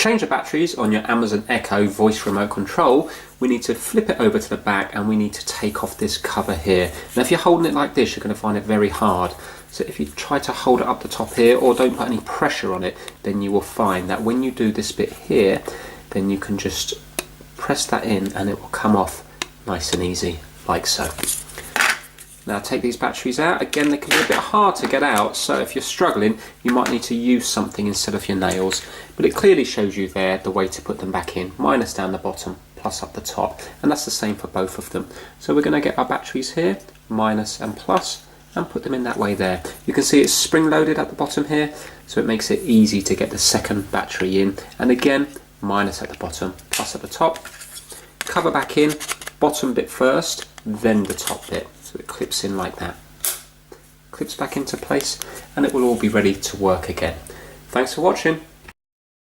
change the batteries on your Amazon Echo voice remote control, we need to flip it over to the back and we need to take off this cover here. Now if you're holding it like this, you're going to find it very hard. So if you try to hold it up the top here or don't put any pressure on it, then you will find that when you do this bit here, then you can just press that in and it will come off nice and easy, like so. Now take these batteries out. Again, they can be a bit hard to get out, so if you're struggling, you might need to use something instead of your nails. But it clearly shows you there the way to put them back in, minus down the bottom, plus up the top. And that's the same for both of them. So we're going to get our batteries here, minus and plus, and put them in that way there. You can see it's spring loaded at the bottom here, so it makes it easy to get the second battery in. And again, minus at the bottom, plus at the top. Cover back in, bottom bit first, then the top bit. So it clips in like that. Clips back into place and it will all be ready to work again. Thanks for watching.